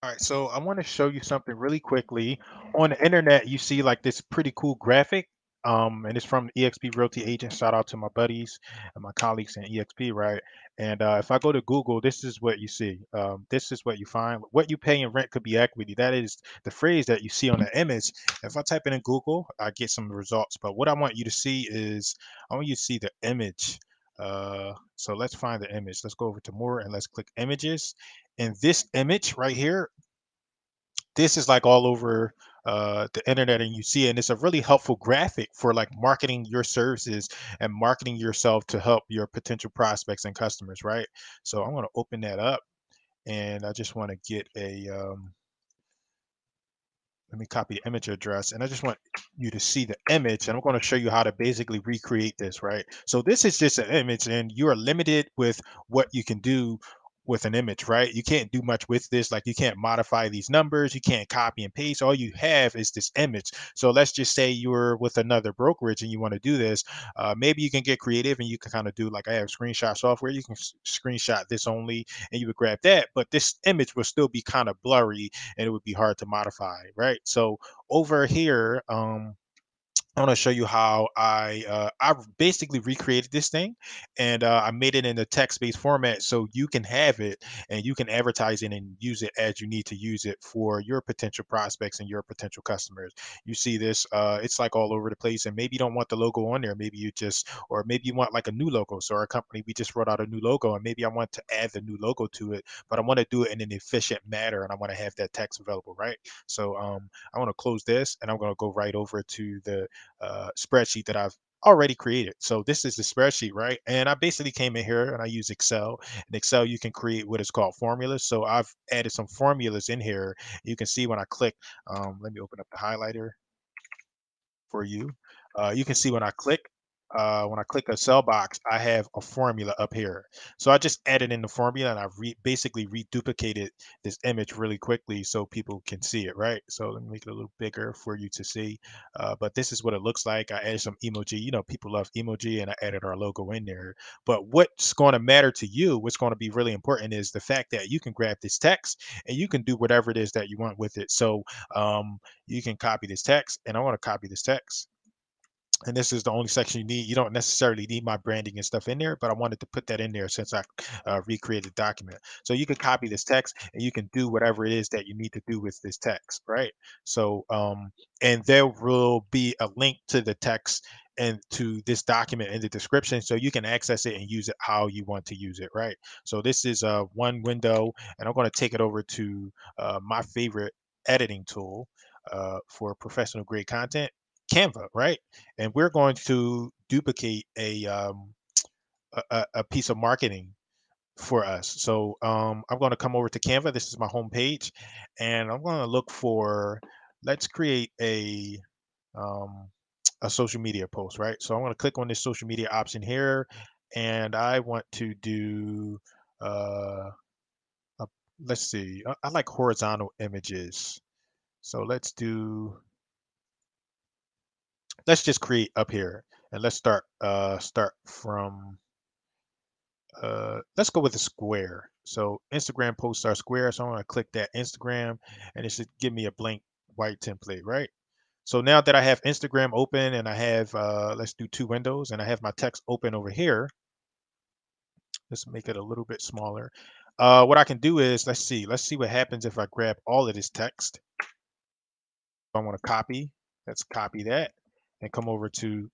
All right, so I want to show you something really quickly. On the internet, you see like this pretty cool graphic, and it's from EXP Realty Agent. Shout out to my buddies and my colleagues in EXP, right? And if I go to Google, this is what you see. This is what you find. What you pay in rent could be equity. That is the phrase that you see on the image. If I type it in Google, I get some results. But what I want you to see is I want you to see the image. So let's find the image. Let's go over to more and let's click images. And this image right here, this is like all over the internet, and you see it, and it's a really helpful graphic for like marketing your services and marketing yourself to help your potential prospects and customers, right? So I'm going to open that up, and I just want to get a let me copy the image address, and I just want you to see the image, and I'm going to show you how to basically recreate this, right? So this is just an image, and you are limited with what you can do with an image, right? You can't do much with this. Like, you can't modify these numbers, you can't copy and paste. All you have is this image. So let's just say you're with another brokerage and you want to do this. Maybe you can get creative and you can kind of do like, I have screenshot software. You can screenshot this only, and you would grab that, but this image will still be kind of blurry and it would be hard to modify, right? So over here, I want to show you how I basically recreated this thing, and I made it in a text-based format so you can have it and you can advertise it and use it as you need to use it for your potential prospects and your potential customers. You see this, it's like all over the place, and maybe you don't want the logo on there. Maybe you just, or maybe you want like a new logo. So our company, we just wrote out a new logo, and maybe I want to add the new logo to it, but I want to do it in an efficient manner, and I want to have that text available, right? So I want to close this, and I'm going to go right over to the spreadsheet that I've already created. So this is the spreadsheet, right? And I basically came in here and I use Excel. In Excel, you can create what is called formulas. So I've added some formulas in here. You can see when I click, let me open up the highlighter for you. You can see when I click a cell box, I have a formula up here. So I just added in the formula, and I basically reduplicated this image really quickly so people can see it, right? So let me make it a little bigger for you to see. But this is what it looks like. I added some emoji. You know, people love emoji, and I added our logo in there. But what's going to matter to you, what's going to be really important, is the fact that you can grab this text and you can do whatever it is that you want with it. So you can copy this text, and I want to copy this text, and this is the only section you need. You don't necessarily need my branding and stuff in there, but I wanted to put that in there since I recreated the document. So you can copy this text and you can do whatever it is that you need to do with this text, right? So and there will be a link to the text and to this document in the description, so you can access it and use it how you want to use it, right? So this is one window, and I'm going to take it over to my favorite editing tool for professional grade content, Canva, right? And we're going to duplicate a piece of marketing for us. So I'm going to come over to Canva. This is my home page, and I'm going to look for. Let's create um, a social media post, right? So I'm going to click on this social media option here, and I want to do. Uh, a, let's see. I like horizontal images, so let's just create up here, and let's start from let's go with a square. So Instagram posts are square, so I'm going to click that Instagram, and it should give me a blank white template, right? So now that I have Instagram open, and I have let's do two windows, and I have my text open over here. Let's make it a little bit smaller. What I can do is, let's see what happens if I grab all of this text. I want to copy. Let's copy that and come over to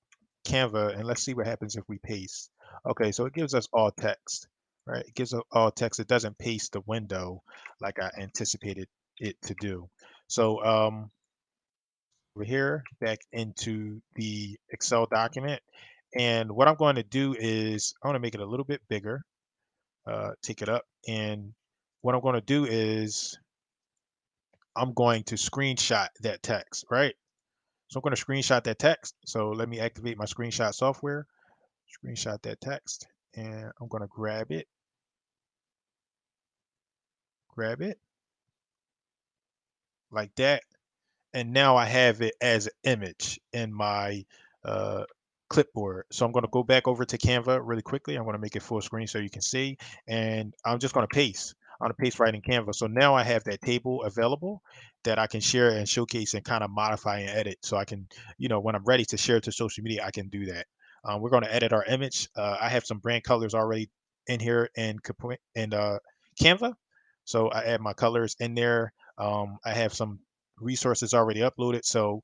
Canva, and let's see what happens if we paste. Okay, so it gives us all text, right? It gives us all text. It doesn't paste the window like I anticipated it to do. So over here, back into the Excel document. And what I'm going to do is I want to make it a little bit bigger, take it up. And what I'm going to do is I'm going to screenshot that text, right? So I'm going to screenshot that text. So let me activate my screenshot software, screenshot that text, and I'm going to grab it like that. And now I have it as an image in my uh, clipboard. So I'm going to go back over to Canva really quickly. I'm going to make it full screen so you can see, and I'm just going to paste. I'm gonna paste right in Canva. So now I have that table available that I can share and showcase and kind of modify and edit. So I can, when I'm ready to share it to social media, I can do that. We're going to edit our image. I have some brand colors already in here in Canva. So I add my colors in there. I have some resources already uploaded. So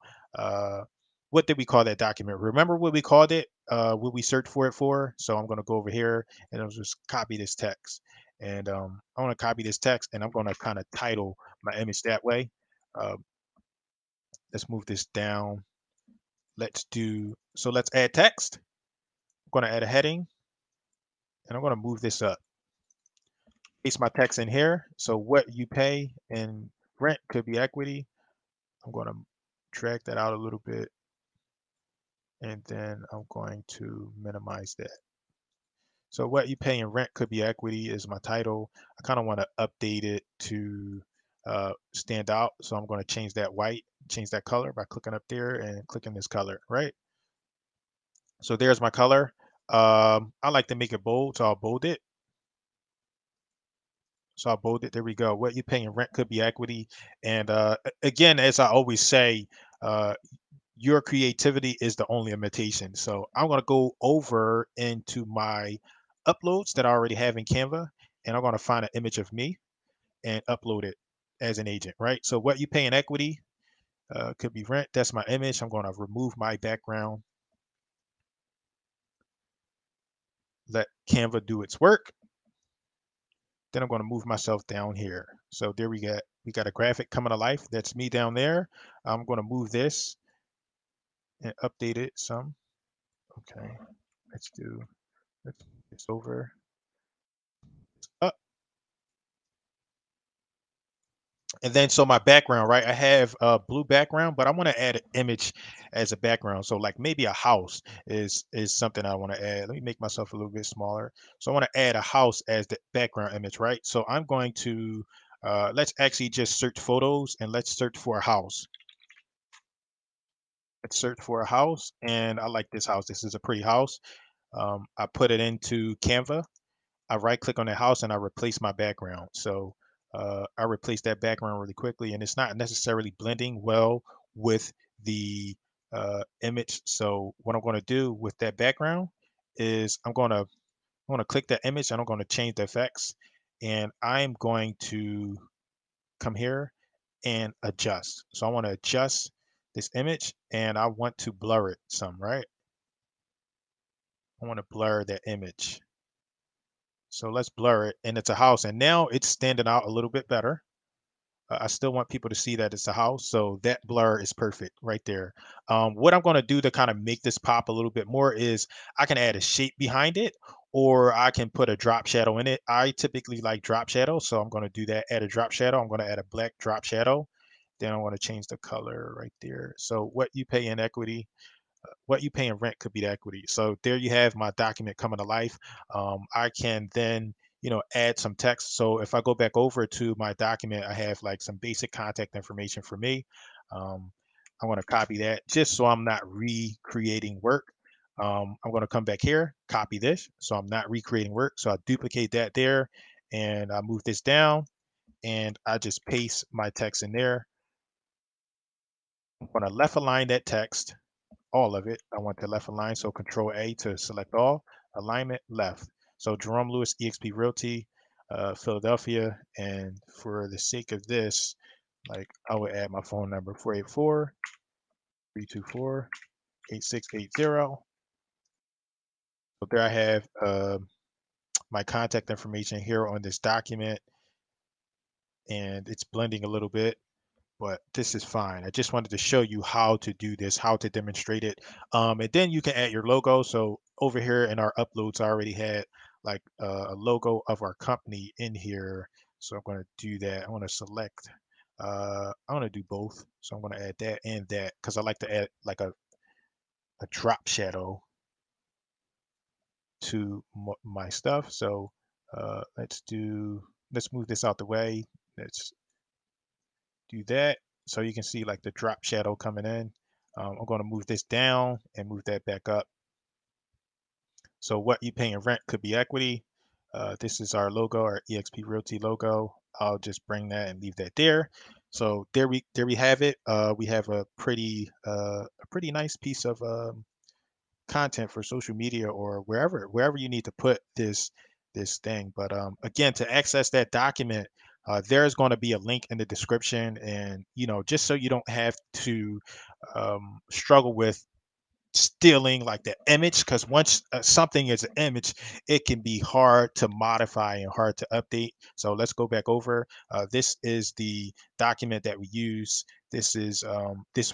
what did we call that document? Remember what we called it? What we searched for it for? So I'm going to go over here and I'll just copy this text. And I want to copy this text and I'm going to kind of title my image that way. Uh, let's move this down. Let's add text. I'm going to add a heading and I'm going to move this up. Paste my text in here. So what you pay in rent could be equity. I'm going to drag that out a little bit and then I'm going to minimize that. So what you pay in rent could be equity is my title. I kind of want to update it to stand out. So I'm going to change that white, change that color by clicking up there and clicking this color, right? So there's my color. I like to make it bold, so I'll bold it. So I'll bold it. There we go. What you pay in rent could be equity. And again, as I always say, uh, your creativity is the only limitation. So I'm going to go over into my uploads that I already have in Canva, and I'm going to find an image of me and upload it as an agent, right? So what you pay in equity could be rent. That's my image. I'm going to remove my background, let Canva do its work. Then I'm going to move myself down here. So there we got a graphic coming to life. That's me down there. I'm going to move this and update it some. Okay, let's move this over. Up. And then so my background, right? I have a blue background, but I want to add an image as a background. So like maybe a house is something I want to add. Let me make myself a little bit smaller. So I want to add a house as the background image, right? So I'm going to let's actually just search photos and let's search for a house. Let's search for a house, and I like this house. This is a pretty house. I put it into Canva. I right click on the house and I replace my background. So I replace that background really quickly, and it's not necessarily blending well with the image. So what I'm going to do with that background is I'm going to click that image and I'm going to change the effects, and I'm going to come here and adjust. So I want to adjust this image and I want to blur it some, right? I want to blur that image. So let's blur it, and it's a house, and now it's standing out a little bit better. I still want people to see that it's a house, so that blur is perfect right there. What I'm going to do to kind of make this pop a little bit more is I can add a shape behind it, or I can put a drop shadow in it. I typically like drop shadow, so I'm going to do that. Add a drop shadow. I'm going to add a black drop shadow. Then I want to change the color right there. So what you pay in equity, what you pay in rent could be the equity. So there you have my document coming to life. I can then, add some text. So if I go back over to my document, I have like some basic contact information for me. Um, I want to copy that just so I'm not recreating work. I'm going to come back here, copy this. So I'm not recreating work. So I duplicate that there and I move this down and I just paste my text in there. I'm going to left align that text, all of it. I want the left align, so Control A to select all, alignment left. So Jerome Lewis, eXp Realty, Philadelphia, and for the sake of this, like I would add my phone number 484-324-8680. So there I have my contact information here on this document, and it's blending a little bit, but this is fine. I just wanted to show you how to do this, how to demonstrate it. And then you can add your logo. So over here in our uploads, I already had like a logo of our company in here. So I'm going to do that. I want to select, I want to do both. So I'm going to add that and that because I like to add like a drop shadow to my stuff. So let's move this out the way. Let's do that. So you can see like the drop shadow coming in. I'm going to move this down and move that back up. So what you pay in rent could be equity. This is our logo, our EXP Realty logo. I'll just bring that and leave that there. So there we have it. We have a pretty nice piece of content for social media or wherever you need to put this thing. But again, to access that document, there's going to be a link in the description, and just so you don't have to struggle with stealing like the image, because once something is an image, it can be hard to modify and hard to update. So let's go back over. This is the document that we use. This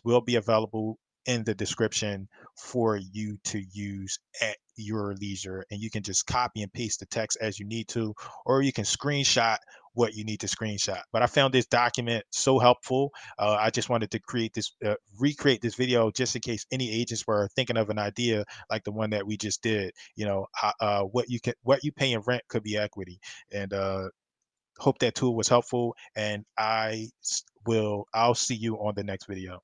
will be available in the description for you to use at your leisure, and you can just copy and paste the text as you need to, or you can screenshot what you need to screenshot. But I found this document so helpful. I just wanted to recreate this video just in case any agents were thinking of an idea like the one that we just did. What you pay in rent could be equity, and hope that tool was helpful. And I'll see you on the next video.